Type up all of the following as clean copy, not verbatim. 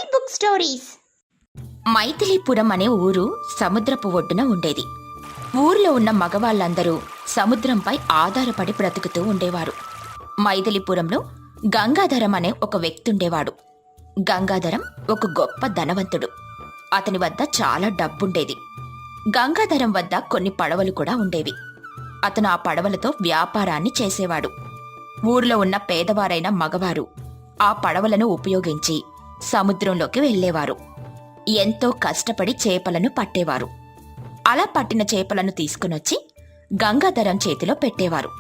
Story book stories. మైథిలీపురం అనే ఊరు సముద్రపు ఒడ్డున ఉండేది. ఊర్లో ఉన్న మగవాళ్ళందరూ సముద్రంపై ఆధారపడి బ్రతుకుతూ ఉండేవారు. మైథిలీపురంలో గంగాధరం అనే ఒక వ్యక్తి ఉండేవాడు. గంగాధరం ఒక గొప్ప ధనవంతుడు. అతని వద్ద చాలా డబ్బుండేది. గంగాధరం వద్ద కొన్ని పడవలు కూడా ఉండేవి. అతను ఆ పడవలతో వ్యాపారాన్ని చేసేవాడు. ఊర్లో ఉన్న పేదవారైన మగవారు ఆ పడవలను ఉపయోగించి సముద్రంలోకి వెళ్లేవారు. ఎంతో కష్టపడి చేపలను పట్టేవారు. అలా పట్టిన చేపలను తీసుకునొచ్చి గంగాధరం చేతిలో పెట్టేవారు.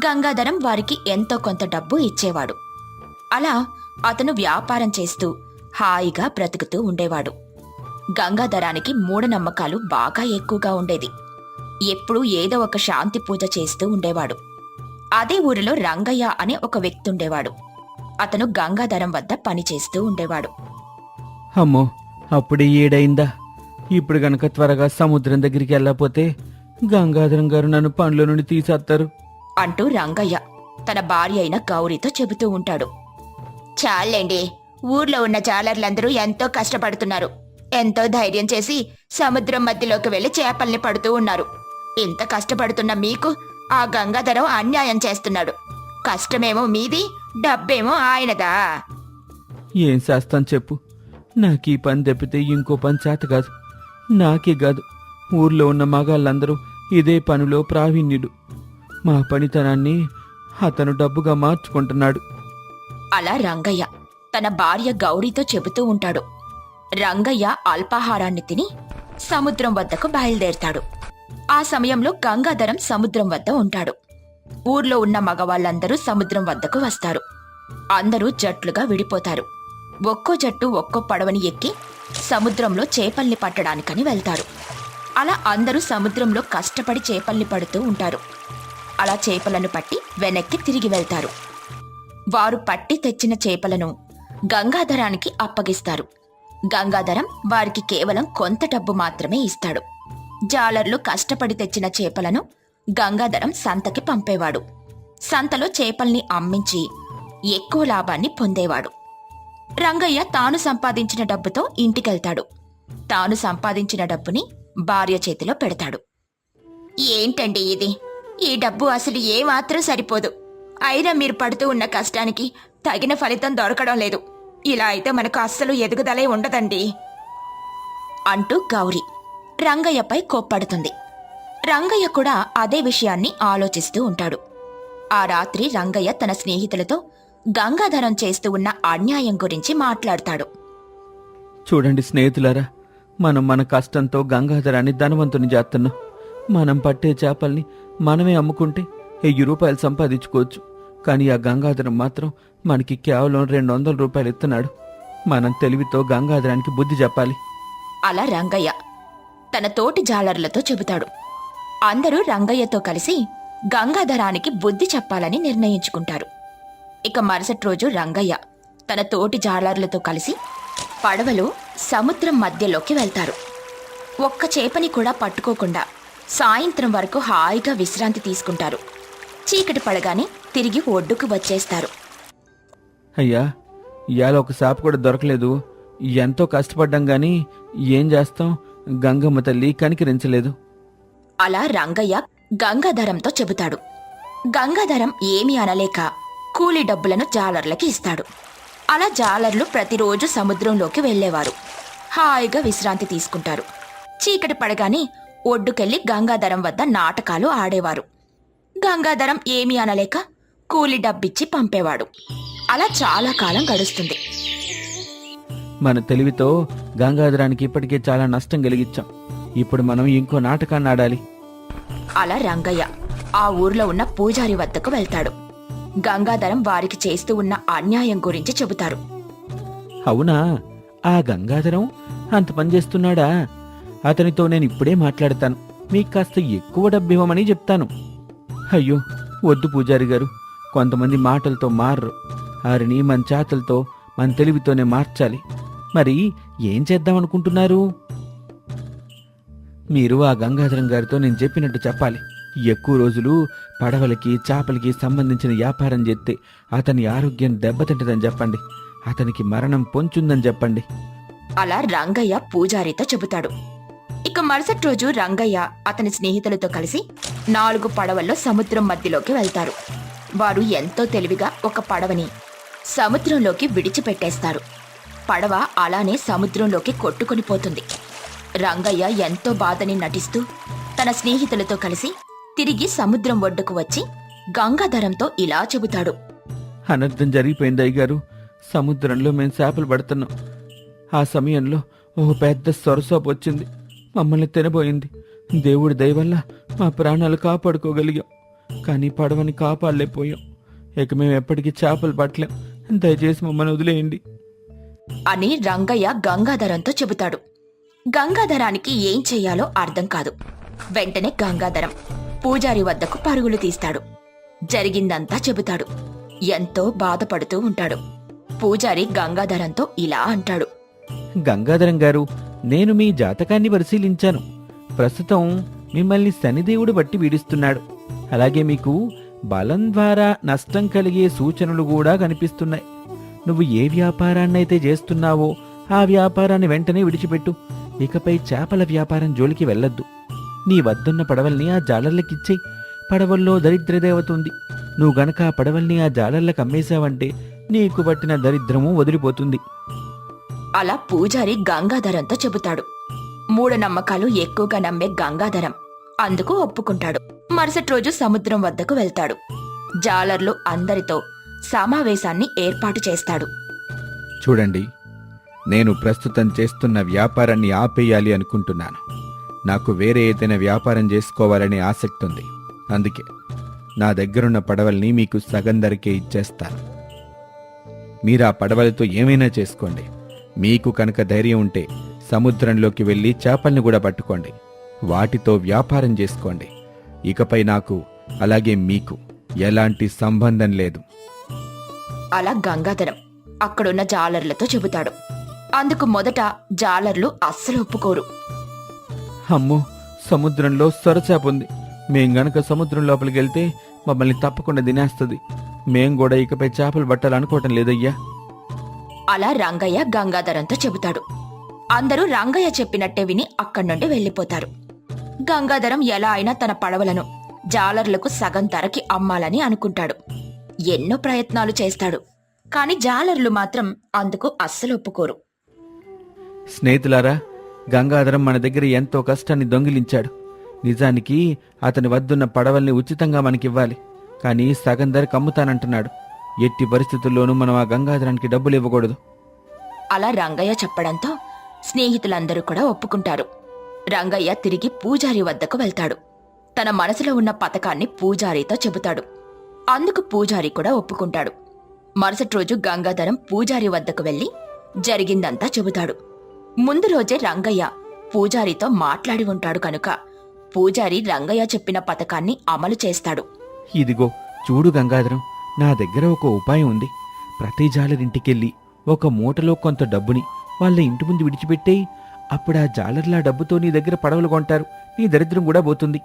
గంగాధరం వారికి ఎంతో కొంత డబ్బు ఇచ్చేవాడు. అలా అతను వ్యాపారం చేస్తూ హాయిగా బ్రతుకుతూ ఉండేవాడు. గంగాధరానికి మూఢనమ్మకాలు బాగా ఎక్కువగా ఉండేది. ఎప్పుడూ ఏదో ఒక శాంతి పూజ చేస్తూ ఉండేవాడు. అదే ఊరిలో రంగయ్య అనే ఒక వ్యక్తి ఉండేవాడు. అతను గంగాధరం వద్ద పనిచేస్తూ ఉండేవాడు. అమ్మో, అప్పుడే ఏడైందా? ఇప్పుడు గనక త్వరగా సముద్రం దగ్గరికి వెళ్ళకపోతే గంగాధరం గారు నన్ను పనుల నుండి తీసేస్తారు అంటూ రంగయ్య తన భార్య అయిన గౌరీతో చెబుతూ ఉంటాడు. చాలండి, ఊర్లో ఉన్న జాలర్లందరూ ఎంతో కష్టపడుతున్నారు. ఎంతో ధైర్యం చేసి సముద్రం మధ్యలోకి వెళ్లి చేపల్ని పడుతూ ఉన్నారు. ఇంత కష్టపడుతున్న మీకు ఆ గంగాధరం అన్యాయం చేస్తున్నాడు. కష్టమేమో మీది, డబ్బేమో ఆయనదా? ఏం చేస్తాను చెప్పు. నాకు ఈ పని తప్పితే ఇంకో పని చేత కాదు. నాకే కాదు, ఊర్లో ఉన్న మగాళ్ళందరూ ఇదే పనిలో ప్రావీణ్యుడు. మా పనితనాన్ని అతను డబ్బుగా మార్చుకుంటున్నాడు. అలా రంగయ్య తన భార్య గౌరీతో చెబుతూ ఉంటాడు. రంగయ్య అల్పాహారాన్ని తిని సముద్రం వద్దకు బయలుదేరతాడు. ఆ సమయంలో గంగాధరం సముద్రం వద్ద ఉంటాడు. ఊర్లో ఉన్న మగవాళ్ళందరూ సముద్రం వద్దకు వస్తారు. అందరూ జట్లుగా విడిపోతారు. ఒక్కో జట్టు ఒక్కో పడవని ఎక్కి సముద్రంలో చేపల్ని పట్టడానికని వెళ్తారు. అలా అందరూ సముద్రంలో కష్టపడి చేపల్ని పడుతూ ఉంటారు. అలా చేపలను పట్టి వెనక్కి తిరిగి వెళ్తారు. వారు పట్టి తెచ్చిన చేపలను గంగాధరానికి అప్పగిస్తారు. గంగాధరం వారికి కేవలం కొంత డబ్బు మాత్రమే ఇస్తాడు. జాలర్లు కష్టపడి తెచ్చిన చేపలను గంగాధరం సంతకి పంపేవాడు. సంతలో చేపల్ని అమ్మించి ఎక్కువ లాభాన్ని పొందేవాడు. రంగయ్య తాను సంపాదించిన డబ్బుతో ఇంటికెళ్తాడు. తాను సంపాదించిన డబ్బుని భార్య చేతిలో పెడతాడు. ఏంటండి ఇది? ఈ డబ్బు అసలు ఏమాత్రం సరిపోదు. అయినా మీరు పడుతూ ఉన్న కష్టానికి తగిన ఫలితం దొరకడం లేదు. ఇలా అయితే మనకు అస్సలు ఎదుగుదలే ఉండదండి అంటూ గౌరీ రంగయ్యపై కోప్పడుతుంది. రంగయ్య కూడా అదే విషయాన్ని ఆలోచిస్తూ ఉంటాడు. ఆ రాత్రి రంగయ్య తన స్నేహితులతో గంగాధరం చేస్తూ ఉన్న అన్యాయం గురించి మాట్లాడతాడు. చూడండి స్నేహితులారా, మనం మన కష్టంతో గంగాధరాన్ని ధనవంతుని చేస్తున్నాం. మనం పట్టే చేపల్ని మనమే అమ్ముకుంటే 1000 రూపాయలు సంపాదించుకోవచ్చు. కానీ ఆ గంగాధరం మాత్రం మనకి కేవలం 200 రూపాయలు ఇస్తున్నాడు. మనం తెలివితో గంగాధరానికి బుద్ధి చెప్పాలి. అలా రంగయ్య తన తోటి జాలర్లతో చెబుతాడు. అందరూ రంగయ్యతో కలిసి గంగాధరానికి బుద్ధి చెప్పాలని నిర్ణయించుకుంటారు. ఇక మరుసటి రోజు రంగయ్య తన తోటి జాలర్లతో కలిసి పడవలో సముద్రం మధ్యలోకి వెళ్తారు. ఒక్క చేపని కూడా పట్టుకోకుండా సాయంత్రం వరకు హాయిగా విశ్రాంతి తీసుకుంటారు. చీకటి పడగానే తిరిగి ఒడ్డుకు వచ్చేస్తారు. అయ్యా, ఇవాళ ఒక చేప కూడా దొరకలేదు. ఎంతో కష్టపడ్డాం గాని ఏం చేస్తాం, గంగమ్మ తల్లి కనికరించలేదు. అలా రంగయ్య గంగాధరంతో చెబుతాడు. గంగాధరం ఏమీ అనలేక కూలీ డబ్బులను జాలర్లకి ఇస్తాడు. అలా జాలర్లు ప్రతిరోజు సముద్రంలోకి వెళ్లేవారు. హాయిగా విశ్రాంతి తీసుకుంటారు. చీకటి పడగానే ఒడ్డుకెళ్లి గంగాధరం వద్ద నాటకాలు ఆడేవారు. గంగాధరం ఏమీ అనలేక కూలీ డబ్బిచ్చి పంపేవాడు. అలా చాలా కాలం గడుస్తుంది. మన తెలివితో గంగాధరానికి ఇప్పటికే చాలా నష్టం కలిగించాం. ఇప్పుడు మనం ఇంకో నాటకాన్ని ఆడాలి. అలా రంగయ్య ఆ ఊర్లో ఉన్న పూజారి వద్దకు వెళ్తాడు. గంగాధరం వారికి చేస్తూ ఉన్న అన్యాయం గురించి చెబుతారు. అవునా, ఆ గంగాధరం అంత పని చేస్తున్నాడా? అతనితో నేను ఇప్పుడే మాట్లాడతాను. మీకు కాస్త ఎక్కువ డబ్బివ్వమని చెప్తాను. అయ్యో వద్దు పూజారి గారు, కొంతమంది మాటలతో మారరు. వారిని మన చేతలతో మన తెలివితోనే మార్చాలి. మరి ఏం చేద్దామనుకుంటున్నారు? మీరు ఆ గంగాధరం గారితో నేను చెప్పినట్టు చెప్పాలి. ఎక్కువ రోజులు పడవలకి చేపలకి సంబంధించిన వ్యాపారం చేస్తే అతని ఆరోగ్యం దెబ్బతింటదని చెప్పండి. అతనికి మరణం పొంచుందని చెప్పండి. అలా రంగయ్య పూజారితో చెబుతాడు. ఇక మరుసటి రోజు రంగయ్య అతని స్నేహితులతో కలిసి 4 పడవల్లో సముద్రం మధ్యలోకి వెళ్తారు. వారు ఎంతో తెలివిగా ఒక పడవని సముద్రంలోకి విడిచిపెట్టేస్తారు. పడవ అలానే సముద్రంలోకి కొట్టుకుని పోతుంది. రంగయ్య ఎంతో బాధని నటిస్తూ తన స్నేహితులతో కలిసి తిరిగి సముద్రం ఒడ్డుకు వచ్చి గంగాధరంతో ఇలా చెబుతాడు. అనర్థం జరిగిపోయింది అయ్యగారు. సముద్రంలో మేం చేపలు పడుతున్నాం. ఆ సమయంలో ఓ పెద్ద సొరసోపు వచ్చింది, మమ్మల్ని తినబోయింది. దేవుడి దయ వల్ల మా ప్రాణాలు కాపాడుకోగలిగాం, కానీ పడవని కాపాడలేకపోయాం. ఇక మేము ఎప్పటికీ చేపలు పట్టలేం. దయచేసి మమ్మల్ని వదిలేయండి అని రంగయ్య గంగాధరంతో చెబుతాడు. గంగాధరానికి ఏం చెయ్యాలో అర్థం కాదు. వెంటనే గంగాధరం పూజారి వద్దకు పరుగులు తీస్తాడు. జరిగిందంతా చెబుతాడు. ఎంతో బాధపడుతూ ఉంటాడు. పూజారి గంగాధరంతో ఇలా అంటాడు. గంగాధరం గారు, నేను మీ జాతకాన్ని పరిశీలించాను. ప్రస్తుతం మిమ్మల్ని శనిదేవుడు బట్టి పీడిస్తున్నాడు. అలాగే మీకు బలం ద్వారా నష్టం కలిగే సూచనలు కూడా కనిపిస్తున్నాయి. నువ్వు ఏ వ్యాపారాన్నైతే చేస్తున్నావో ఆ వ్యాపారాన్ని వెంటనే విడిచిపెట్టు. ఇకపై చేపల వ్యాపారం జోలికి వెళ్ళొద్దు. నీ వద్దున్న పడవల్ని ఆ జాలర్లకిచ్చేయి. పడవల్లో దరిద్రదేవత ఉంది. నువ్వు గనక ఆ పడవల్ని ఆ జాలర్లకు అమ్మేశావంటే నీకు పట్టిన దరిద్రము వదిలిపోతుంది. అలా పూజారి గంగాధరంతో చెబుతాడు. మూఢనమ్మకాలు ఎక్కువగా నమ్మే గంగాధరం అందుకు ఒప్పుకుంటాడు. మరుసటి రోజు సముద్రం వద్దకు వెళ్తాడు. జాలర్లు అందరితో సమావేశాన్ని ఏర్పాటు చేస్తాడు. చూడండి, నేను ప్రస్తుతం చేస్తున్న వ్యాపారాన్ని ఆపేయాలి అనుకుంటున్నాను. నాకు వేరే ఏదైనా వ్యాపారం చేసుకోవాలనే ఆసక్తి ఉంది. అందుకే నా దగ్గరున్న పడవల్ని మీకు సగం ధరకే ఇచ్చేస్తాను. మీరు ఆ పడవలతో ఏమైనా చేసుకోండి. మీకు కనుక ధైర్యం ఉంటే సముద్రంలోకి వెళ్ళి చేపల్ని కూడా పట్టుకోండి. వాటితో వ్యాపారం చేసుకోండి. ఇకపై నాకు అలాగే మీకు ఎలాంటి సంబంధం లేదు. అలా గంగాధరం అక్కడున్న జాలర్లతో చెబుతాడు. అందుకు మొదట జాలర్లు అస్సలు ఒప్పుకోరు. అమ్మో, సముద్రంలో సొరచేప ఉంది. మేం గనక సముద్రం లోపలికి వెళ్తే మమ్మల్ని తప్పకుండా తినేస్తుంది. మేం కూడా ఇకపై చేపలు పట్టాలనుకోవటం లేదయ్యా. అలా రంగయ్య గంగాధరంతో చెబుతాడు. అందరూ రంగయ్య చెప్పినట్టే విని అక్కడి నుండి వెళ్లిపోతారు. గంగాధరం ఎలా అయినా తన పడవలను జాలర్లకు సగం ధరకి అమ్మాలని అనుకుంటాడు. ఎన్నో ప్రయత్నాలు చేస్తాడు. కాని జాలర్లు మాత్రం అందుకు అస్సలు ఒప్పుకోరు. స్నేహితులారా, గంగాధరం మన దగ్గర ఎంతో కష్టాన్ని దొంగిలించాడు. నిజానికి అతని వద్దున్న పడవల్ని ఉచితంగా మనకివ్వాలి. కానీ సగం ధరకు అమ్ముతానంటున్నాడు. ఎట్టి పరిస్థితుల్లోనూ మనం ఆ గంగాధరానికి డబ్బులు ఇవ్వకూడదు. అలా రంగయ్య చెప్పడంతో స్నేహితులందరూ కూడా ఒప్పుకుంటారు. రంగయ్య తిరిగి పూజారి వద్దకు వెళ్తాడు. తన మనసులో ఉన్న పథకాన్ని పూజారితో చెబుతాడు. అందుకు పూజారి కూడా ఒప్పుకుంటాడు. మరుసటి రోజు గంగాధరం పూజారి వద్దకు వెళ్లి జరిగిందంతా చెబుతాడు. ముందు రోజే రంగయ్య పూజారితో మాట్లాడి ఉంటాడు కనుక పూజారి రంగయ్య చెప్పిన పథకాన్ని అమలు చేస్తాడు. ఇదిగో చూడు గంగాధరం, నా దగ్గర ఒక ఉపాయం ఉంది. ప్రతి జాలరింటికెళ్ళి ఒక మూటలో కొంత డబ్బుని వాళ్ళ ఇంటి ముందు విడిచిపెట్టేయి. అప్పుడు ఆ జాలర్ల డబ్బుతో నీ దగ్గర పడవలు కొంటారు. నీ దరిద్రం కూడా పోతుంది.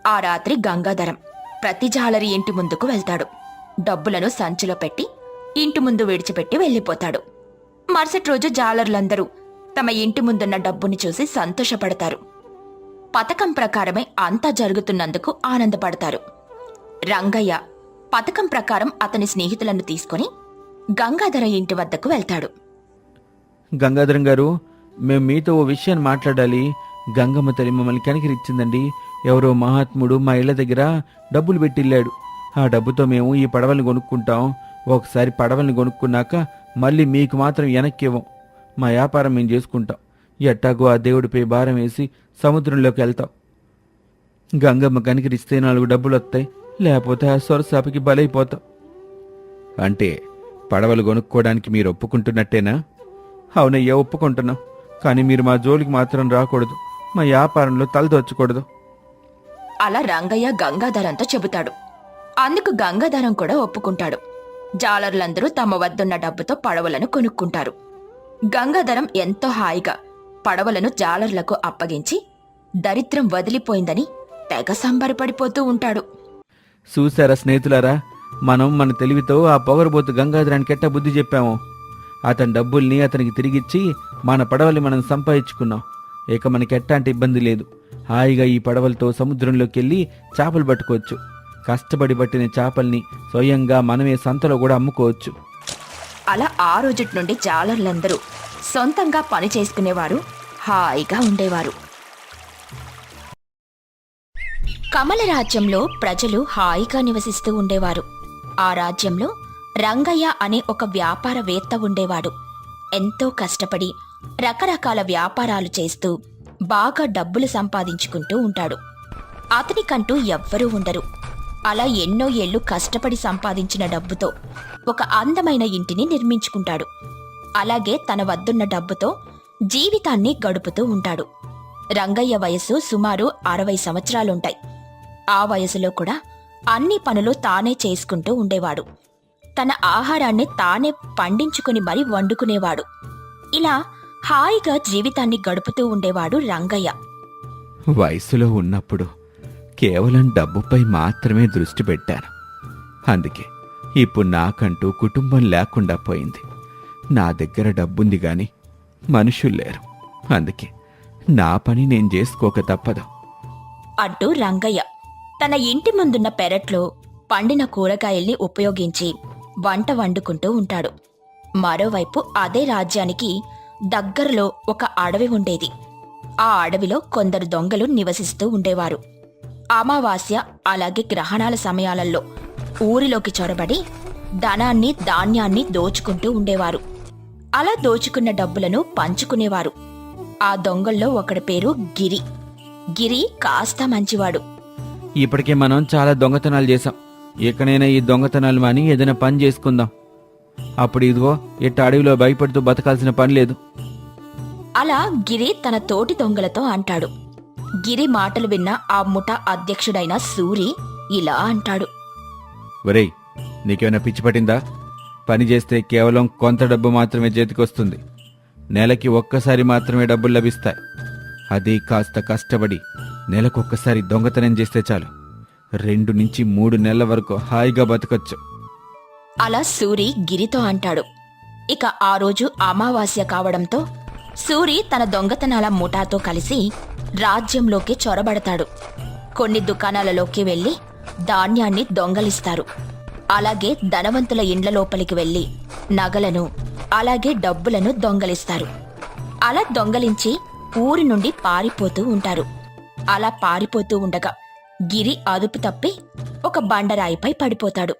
ఆ రాత్రి గంగాధరం ప్రతి జాలరి ఇంటి ముందుకు వెళ్తాడు. డబ్బులను సంచిలో పెట్టి ఇంటి ముందు విడిచిపెట్టి వెళ్ళిపోతాడు. మరుసటి రోజు జాలర్లందరూ తమ ఇంటి ముందున్న డబ్బుని చూసి సంతోషపడతారు. పథకం ప్రకారమే అంతా జరుగుతున్నందుకు ఆనందపడతారు. రంగయ్య పథకం ప్రకారం అతని స్నేహితులను తీసుకుని గంగాధర ఇంటి వద్దకు వెళ్తాడు. గంగాధరం గారు, మేం మీతో ఓ విషయాన్ని మాట్లాడాలి. గంగమ్మ తల్లి మమ్మల్ని కనికరిచ్చిందండి. ఎవరో మహాత్ముడు మా ఇళ్ల దగ్గర డబ్బులు పెట్టిల్లాడు. ఆ డబ్బుతో మేము ఈ పడవల్ని కొనుక్కుంటాం. ఒకసారి పడవల్ని కొనుక్కున్నాక మళ్ళీ మీకు మాత్రం వెనక్కి ఇవ్వం. మా వ్యాపారం మేము చేసుకుంటాం. ఎట్టాగో ఆ దేవుడిపై భారం వేసి సముద్రంలోకి వెళ్తాం. గంగమ్మ కనికరిస్తే 4 డబ్బులు వస్తాయి, లేకపోతే ఆ సొరసాపకి బలైపోతాం. అంటే పడవలు కొనుక్కోవడానికి మీరు ఒప్పుకుంటున్నట్టేనా? అవునయ్యా, ఒప్పుకుంటున్నాం. కానీ మీరు మా జోలికి మాత్రం రాకూడదు. మా వ్యాపారంలో తలదొచ్చకూడదు. అలా రంగయ్య గంగాధరంతో చెబుతాడు. అందుకు గంగాధరం కూడా ఒప్పుకుంటాడు. జాలర్లందరూ తమ వద్దున్న డబ్బుతో పడవలను కొనుక్కుంటారు. గంగాధరం ఎంతో హాయిగా పడవలను జాలర్లకు అప్పగించి దరిద్రం వదిలిపోయిందని తెగ సంబరపడిపోతూ ఉంటాడు. చూశారా స్నేహితులారా, మనం మన తెలివితో ఆ పొగరబోతు గంగాధరానికి ఎట్టా బుద్ధి చెప్పాము. అతని డబ్బుల్ని అతనికి తిరిగిచ్చి మన పడవల్ని మనం సంపాదించుకున్నాం. ఇక మనకి ఎట్టాంటి ఇబ్బంది లేదు. హాయిగా ఈ పడవలతో సముద్రంలోకి వెళ్ళి చేపలు పట్టుకోవచ్చు. కష్టపడి పట్టిన చేపల్ని స్వయంగా మనమే సంతలో కూడా అమ్ముకోవచ్చు. అలా ఆ రోజుటి నుండి జాలర్లందరూ సొంతంగా పని చేసుకునేవారు, హాయిగా ఉండేవారు. కమల రాజ్యంలో ప్రజలు హాయిగా నివసిస్తూ ఉండేవారు. ఆ రాజ్యంలో రంగయ్య అనే ఒక వ్యాపారవేత్త ఉండేవాడు. ఎంతో కష్టపడి రకరకాల వ్యాపారాలు చేస్తూ బాగా డబ్బులు సంపాదించుకుంటూ ఉంటాడు. అతనికంటూ ఎవ్వరూ ఉండరు. అలా ఎన్నో ఏళ్లు కష్టపడి సంపాదించిన డబ్బుతో ఒక అందమైన ఇంటిని నిర్మించుకుంటాడు. అలాగే తన వద్దున్న డబ్బుతో జీవితాన్ని గడుపుతూ ఉంటాడు. రంగయ్య వయసు సుమారు 60 సంవత్సరాలుంటాయి. ఆ వయసులో కూడా అన్ని పనులు తానే చేసుకుంటూ ఉండేవాడు. తన ఆహారాన్ని తానే పండించుకుని మరీ వండుకునేవాడు. ఇలా హాయిగా జీవితాన్ని గడుపుతూ ఉండేవాడు రంగయ్య. వయసులో ఉన్నప్పుడు కేవలం డబ్బుపై మాత్రమే దృష్టి పెట్టాను. అందుకే ఇప్పుడు నాకంటూ కుటుంబం లేకుండా పోయింది. నా దగ్గర డబ్బుంది గాని మనుషులు లేరు. అందుకే నా పని నేను చేసుకోక తప్పదు అంటూ రంగయ్య తన ఇంటి ముందున్న పెరట్లో పండిన కూరగాయల్ని ఉపయోగించి వంట వండుకుంటూ ఉంటాడు. మరోవైపు అదే రాజ్యానికి దగ్గరలో ఒక అడవి ఉండేది. ఆ అడవిలో కొందరు దొంగలు నివసిస్తూ ఉండేవారు. అమావాస్య అలాగే గ్రహణాల సమయాలలో ఊరిలోకి చొరబడి ధనాన్ని ధాన్యాన్ని దోచుకుంటూ ఉండేవారు. అలా దోచుకున్న డబ్బులను పంచుకునేవారు. ఆ దొంగల్లో ఒకడి పేరు గిరి. గిరి కాస్త మంచివాడు. ఇప్పటికే మనం చాలా దొంగతనాలు చేశాం. ఎక్కడైనా ఈ దొంగతనాలు మాని ఏదైనా పని చేసుకుందాం. అప్పుడు ఇదిగో ఇట్ట అడవిలో భయపడుతూ బతకాల్సిన పని లేదు. అలా గిరి తన తోటి దొంగలతో అంటాడు. గిరి మాటలు విన్న ఆ ముఠా అధ్యక్షుడైన సూరి ఇలా అంటాడు. ఒరేయ్, నీకేమైనా పిచ్చి పట్టిందా? పని చేస్తే కేవలం కొంత డబ్బు మాత్రమే చేతికొస్తుంది. నెలకి ఒక్కసారి మాత్రమే డబ్బులు లభిస్తాయి. అది కాస్త కష్టపడి నెలకొక్కసారి దొంగతనం చేస్తే చాలు 2 నుంచి 3 నెలల వరకు హాయిగా బతకొచ్చు. అలా సూరి గిరితో అంటాడు. ఇక ఆ రోజు అమావాస్య కావడంతో సూరి తన దొంగతనాల ముఠాతో కలిసి రాజ్యంలోకి చొరబడతాడు. కొన్ని దుకాణాలలోకి వెళ్లి ధాన్యాన్ని దొంగలిస్తారు. అలాగే ధనవంతుల ఇండ్ల లోపలికి వెళ్లి నగలను అలాగే డబ్బులను దొంగలిస్తారు. అలా దొంగలించి ఊరి నుండి పారిపోతూ ఉంటారు. అలా పారిపోతూ ఉండగా గిరి అదుపు తప్పి ఒక బండరాయిపై పడిపోతాడు.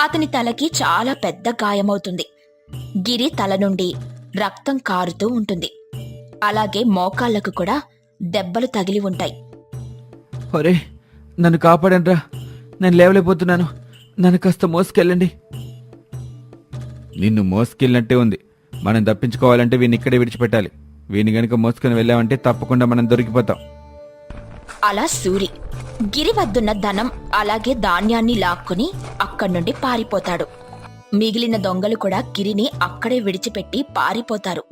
అతని తలకి చాలా పెద్ద గాయమవుతుంది. గిరి తల నుండి రక్తం కారుతూ ఉంటుంది. అలాగే మోకాళ్లకు కూడా దెబ్బలు తగిలి ఉంటాయి. ఒరే, నన్ను కాపాడండ్రా, నేను లేవలేకపోతున్నాను. నన్ను కాస్త మోసుకెళ్ళండి. నిన్ను మోసుకెళ్ళినట్టే ఉంది. మనం తప్పించుకోవాలంటే వీని ఇక్కడే విడిచిపెట్టాలి. వీని గనుక మోసుకుని వెళ్ళామంటే తప్పకుండా మనం దొరికిపోతాం. అలా సూరి గిరి వద్దున్న ధనం అలాగే ధాన్యాన్ని లాక్కుని అక్కడి నుండి పారిపోతాడు. మిగిలిన దొంగలు కూడా గిరిని అక్కడే విడిచిపెట్టి పారిపోతారు.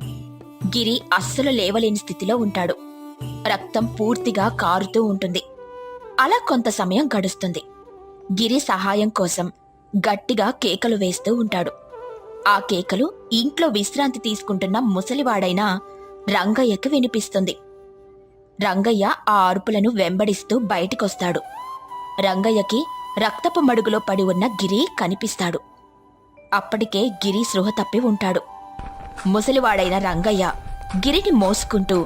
గిరి అస్సలు లేవలేని స్థితిలో ఉంటాడు. రక్తం పూర్తిగా కారుతూ ఉంటుంది. అలా కొంత సమయం గడుస్తుంది. గిరి సహాయం కోసం గట్టిగా కేకలు వేస్తూ ఉంటాడు. ఆ కేకలు ఇంట్లో విశ్రాంతి తీసుకుంటున్న ముసలివాడైన రంగయ్యకి వినిపిస్తుంది. రంగయ్య ఆ అరుపులను వెంబడిస్తూ బయటికొస్తాడు. రంగయ్యకి రక్తపు మడుగులో పడి ఉన్న గిరి కనిపిస్తాడు. అప్పటికే గిరి స్పృహ తప్పి ఉంటాడు. ముసలివాడైన రంగయ్య గిరిని మోసుకుంటూ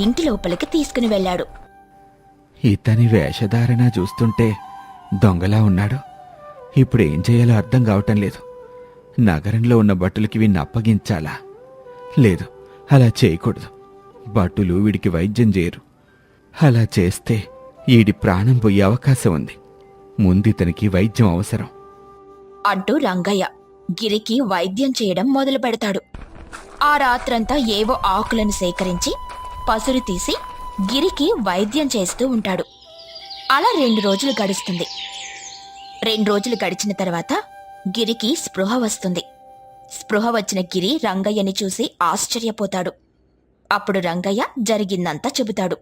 ఇంటి లోపలికి తీసుకుని వెళ్ళాడు. ఇతని వేషధారణ చూస్తుంటే దొంగలా ఉన్నాడు. ఇప్పుడేం చేయాలో అర్థం కావటం లేదు. నగరంలో ఉన్న భటులకి వీణ్ణి అప్పగించాలా? లేదు, అలా చేయకూడదు. భటులు వీడికి వైద్యం చేయరు. అలా చేస్తే ఈడి ప్రాణం పోయే అవకాశం ఉంది. ముందు ఇతనికి వైద్యం అవసరం అంటూ రంగయ్య గిరికి వైద్యం చేయడం మొదలు పెడతాడు. ఆ రాత్రంతా ఏవో ఆకులను సేకరించి పసురు తీసి గిరికి వైద్యం చేస్తూ ఉంటాడు. అలా 2 రోజులు గడుస్తుంది. 2 రోజులు గడిచిన తర్వాత గిరికి స్పృహ వస్తుంది. స్పృహ వచ్చిన గిరి రంగయ్యని చూసి ఆశ్చర్యపోతాడు. అప్పుడు రంగయ్య జరిగిందంతా చెబుతాడు.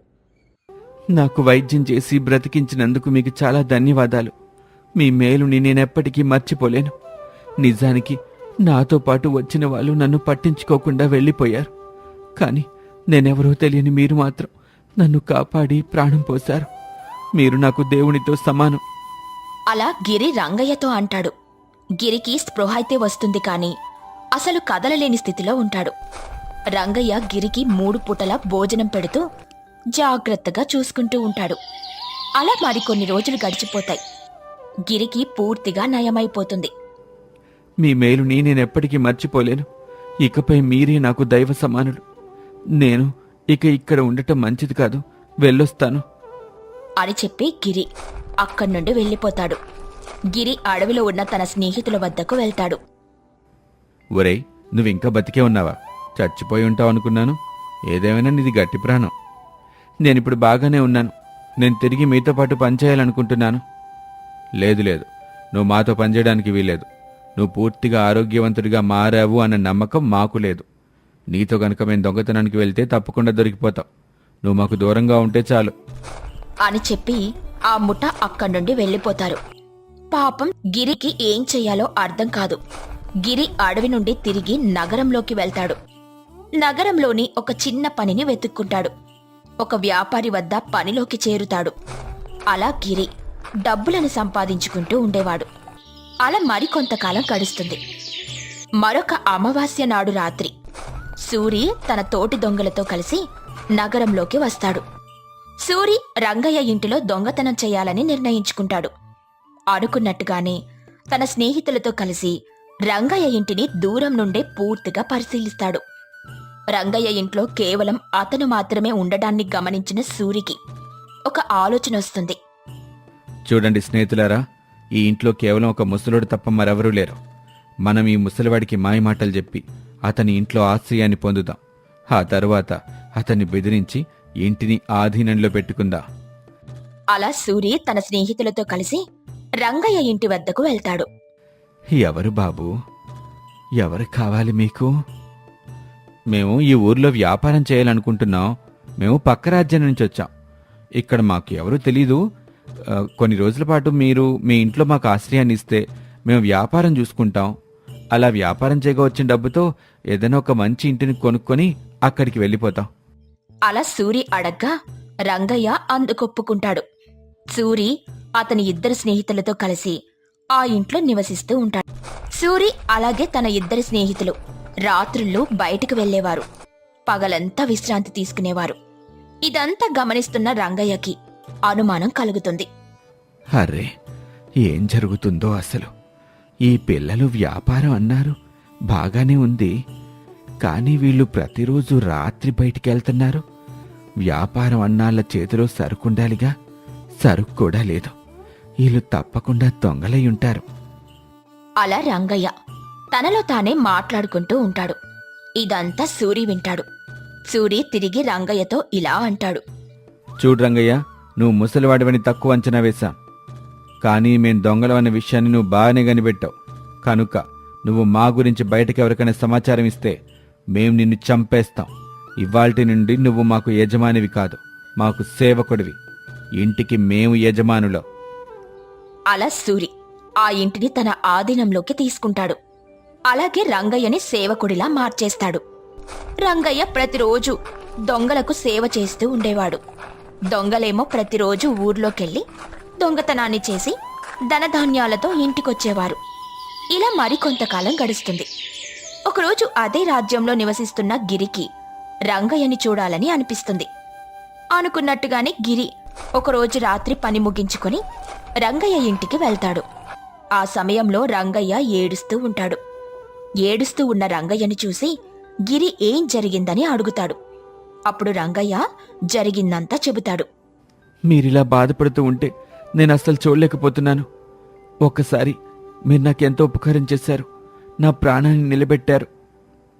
నాకు వైద్యం చేసి బ్రతికించినందుకు మీకు చాలా ధన్యవాదాలు. మీ మేలుని నేనెప్పటికీ మర్చిపోలేను. నిజానికి నాతో పాటు వచ్చిన వాళ్ళు నన్ను పట్టించుకోకుండా వెళ్ళిపోయారు. కాని నేనెవరో తెలియని మీరు మాత్రం నన్ను కాపాడి ప్రాణం పోశారు. మీరు నాకు దేవునితో సమానం. అలా గిరి రంగయ్యతో అంటాడు. గిరికి స్పృహ అయితే వస్తుంది కాని అసలు కదలలేని స్థితిలో ఉంటాడు. రంగయ్య గిరికి 3 పూటల భోజనం పెడుతూ జాగ్రత్తగా చూసుకుంటూ ఉంటాడు. అలా మరికొన్ని రోజులు గడిచిపోతాయి. గిరికి పూర్తిగా నయమైపోతుంది. మీ మేలుని నేనెప్పటికీ మర్చిపోలేను. ఇకపై మీరే నాకు దైవ సమానులు. నేను ఇక ఇక్కడ ఉండటం మంచిది కాదు. వెళ్ళొస్తాను అని చెప్పి గిరి అక్కడి నుండి వెళ్ళిపోతాడు. గిరి అడవిలో ఉన్న తన స్నేహితుల వద్దకు వెళ్తాడు. ఒరేయ్, నువ్వింకా బతికే ఉన్నావా? చచ్చిపోయి ఉంటావు అనుకున్నాను. ఏదేమైనా నీది గట్టి ప్రాణం. నేనిప్పుడు బాగానే ఉన్నాను. నేను తిరిగి మీతో పాటు పనిచేయాలనుకుంటున్నాను. లేదు లేదు, నువ్వు మాతో పనిచేయడానికి వీల్లేదు. నువ్వు పూర్తిగా ఆరోగ్యవంతుడిగా మారావు అన్న నమ్మకం మాకు లేదు. నీతో గనక మేము దొంగతనానికి వెళ్తే తప్పకుండా దొరికిపోతావు. నువ్వు మాకు దూరంగా ఉంటే చాలు అని చెప్పి ఆ ముఠ అక్కడి నుండి వెళ్ళిపోతారు. పాపం గిరికి ఏం చెయ్యాలో అర్థం కాదు. గిరి అడవి నుండి తిరిగి నగరంలోకి వెళ్తాడు. నగరంలోని ఒక చిన్న పనిని వెతుక్కుంటాడు. ఒక వ్యాపారి వద్ద పనిలోకి చేరుతాడు. అలా గిరి డబ్బులను సంపాదించుకుంటూ ఉండేవాడు. అలా మరికొంతకాలం గడుస్తుంది. మరొక అమావాస్య నాడు రాత్రి సూరి తన తోటి దొంగలతో కలిసి నగరంలోకి వస్తాడు. సూరి రంగయ్య ఇంటిలో దొంగతనం చేయాలని నిర్ణయించుకుంటాడు. అనుకున్నట్టుగానే తన స్నేహితులతో కలిసి రంగయ్య ఇంటిని దూరం నుండే పూర్తిగా పరిశీలిస్తాడు. రంగయ్య ఇంట్లో కేవలం అతను మాత్రమే ఉండడాన్ని గమనించిన సూరికి ఒక ఆలోచన వస్తుంది. చూడండి స్నేహితులారా, ఈ ఇంట్లో కేవలం ఒక ముసలోడు తప్ప మరెవరూ లేరు. మనం ఈ ముసలివాడికి మాయమాటలు చెప్పి అతని ఇంట్లో ఆశ్రయాన్ని పొందుదాం. ఆ తరువాత అతన్ని బెదిరించి ఇంటిని ఆధీనంలో పెట్టుకుందా. అలా సూరి తన స్నేహితులతో కలిసి రంగయ్య ఇంటి వద్దకు వెళ్తాడు. ఎవరు బాబూ? ఎవరు కావాలి మీకు? మేము ఈ ఊర్లో వ్యాపారం చేయాలనుకుంటున్నాం. మేము పక్క రాజ్యం నుంచి వచ్చాం. ఇక్కడ మాకు ఎవరూ తెలీదు. కొన్ని రోజుల పాటు మీరు మీ ఇంట్లో మాకు ఆశ్రయాన్ని ఇస్తే మేము వ్యాపారం చూసుకుంటాం. అలా వ్యాపారం చేయగా వచ్చిన డబ్బుతో ఏదైనా ఒక మంచి ఇంటిని కొనుక్కొని అక్కడికి వెళ్ళిపోతాం. అలా సూరి అడగ్గా రంగయ్య అందుకొప్పుకుంటాడు. సూరి అతని 2 స్నేహితులతో కలిసి ఆ ఇంట్లో నివసిస్తూ ఉంటాడు. సూరి అలాగే తన 2 స్నేహితులు రాత్రుళ్ళు బయటికి వెళ్లేవారు. పగలంతా విశ్రాంతి తీసుకునేవారు. ఇదంతా గమనిస్తున్న రంగయ్యకి అనుమానం కలుగుతుంది. అరే, ఏం జరుగుతుందో అసలు? ఈ పిల్లలు వ్యాపారం అన్నారు, బాగానే ఉంది. కానీ వీళ్ళు ప్రతిరోజు రాత్రి బయటికెళ్తున్నారు. వ్యాపారం అన్నాళ్ళ చేతిలో సరుకుండాలిగా. సరుకు కూడా లేదు. వీళ్ళు తప్పకుండా దొంగలై ఉంటారు. అలా రంగయ్య తనలో తానే మాట్లాడుకుంటూ ఉంటాడు. ఇదంతా సూరి వింటాడు. సూరి తిరిగి రంగయ్యతో ఇలా అంటాడు. చూడు రంగయ్య, నువ్వు ముసలివాడివని తక్కువ అంచనా వేశాం. కానీ మేం దొంగలమన్న విషయాన్ని నువ్వు బాగానే కనిపెట్టావు. కనుక నువ్వు మా గురించి బయటకు ఎవరికైనా సమాచారం ఇస్తే మేం నిన్ను చంపేస్తాం. ఇవాల్టి నుండి నువ్వు మాకు యజమానివి కాదు, మాకు సేవకుడివి. ఇంటికి మేము యజమానులం. అలా సూరి ఆ ఇంటిని తన ఆధీనంలోకి తీసుకుంటాడు. అలాగే రంగయ్యని సేవకుడిలా మార్చేస్తాడు. రంగయ్య ప్రతిరోజు దొంగలకు సేవ చేస్తూ ఉండేవాడు. దొంగలేమో ప్రతిరోజు ఊర్లోకెళ్ళి దొంగతనాన్ని చేసి ధనధాన్యాలతో ఇంటికొచ్చేవారు. ఇలా మరికొంతకాలం గడుస్తుంది. ఒకరోజు అదే రాజ్యంలో నివసిస్తున్న గిరికి రంగయ్యని చూడాలని అనిపిస్తుంది. అనుకున్నట్టుగానే గిరి ఒకరోజు రాత్రి పని ముగించుకొని రంగయ్య ఇంటికి వెళ్తాడు. ఆ సమయంలో రంగయ్య ఏడుస్తూ ఉంటాడు. ఏడుస్తూ ఉన్న రంగయ్యని చూసి గిరి ఏం జరిగిందని అడుగుతాడు. అప్పుడు రంగయ్య జరిగిందంతా చెబుతాడు. మీరిలా బాధపడుతూ ఉంటే నేను అస్సలు చూడలేకపోతున్నాను. ఒక్కసారి మీరు నాకెంతో ఉపకారం చేశారు. నా ప్రాణాన్ని నిలబెట్టారు.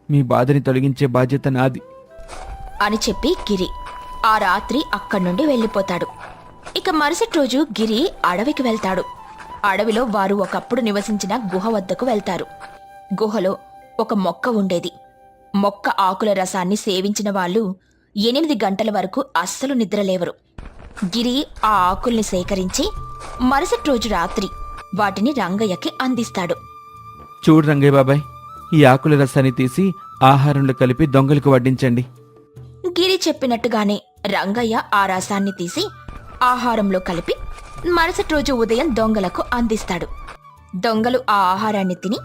మీ బాధని తొలగించే బాధ్యత నాది అని చెప్పి గిరి ఆ రాత్రి అక్కడి నుండి వెళ్ళిపోతాడు. ఇక మరుసటి రోజు గిరి అడవికి వెళ్తాడు. అడవిలో వారు ఒకప్పుడు నివసించిన గుహ వద్దకు వెళ్తారు. గుహలో ఒక మొక్క ఉండేది. మొక్క ఆకుల రసాన్ని సేవించిన వాళ్ళు 8 గంటల వరకు అస్సలు నిద్రలేవరు. గిరి ఆ ఆకుల్ని సేకరించి మరుసటి రోజు రాత్రి వాటిని రంగయ్యకి అందిస్తాడు. చూడు రంగయ్య బాబాయ్, ఈ ఆకుల రసాన్ని తీసి ఆహారంలో కలిపి దొంగలకు వడ్డించండి. గిరి చెప్పినట్టుగానే రంగయ్య ఆ రసాన్ని తీసి ఆహారంలో కలిపి మరుసటి రోజు ఉదయం దొంగలకు అందిస్తాడు. దొంగలు ఆ ఆహారాన్ని తిని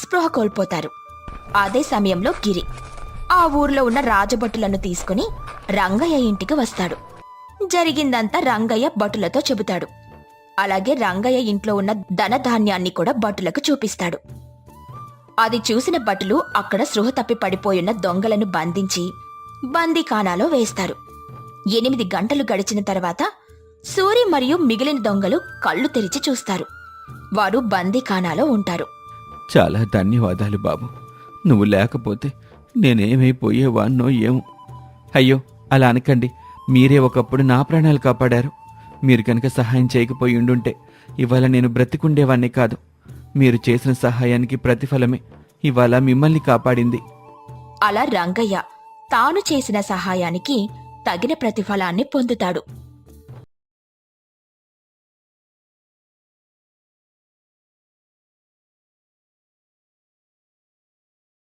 స్పృహ కోల్పోతారు. అదే సమయంలో గిరి ఆ ఊర్లో ఉన్న రాజభటులను తీసుకుని రంగయ్య ఇంటికి వస్తాడు. జరిగిందంతా రంగయ్య భటులతో చెబుతాడు. అలాగే రంగయ్య ఇంట్లో ఉన్న ధనధాన్యాన్ని కూడా భటులకు చూపిస్తాడు. అది చూసిన భటులు అక్కడ స్పృహ తప్పి పడిపోయున్న దొంగలను బంధించి బందీఖానాలో వేస్తారు. 8 గంటలు గడిచిన తర్వాత సూరి మరియు మిగిలిన దొంగలు కళ్ళు తెరిచి చూస్తారు. వారు బందీఖానాలో ఉంటారు. చాలా ధన్యవాదాలు బాబు, నువ్వు లేకపోతే నేనేమైపోయేవాన్నో ఏమో. అయ్యో అలా అనకండి, మీరే ఒకప్పుడు నా ప్రాణాలు కాపాడారు. మీరు కనుక సహాయం చేయకపోయి ఉండుంటే ఇవాళ నేను బ్రతికుండేవాణ్ణి కాదు. మీరు చేసిన సహాయానికి ప్రతిఫలమే ఇవాళ మిమ్మల్ని కాపాడింది. అలా రంగయ్య తాను చేసిన సహాయానికి తగిన ప్రతిఫలాన్ని పొందుతాడు.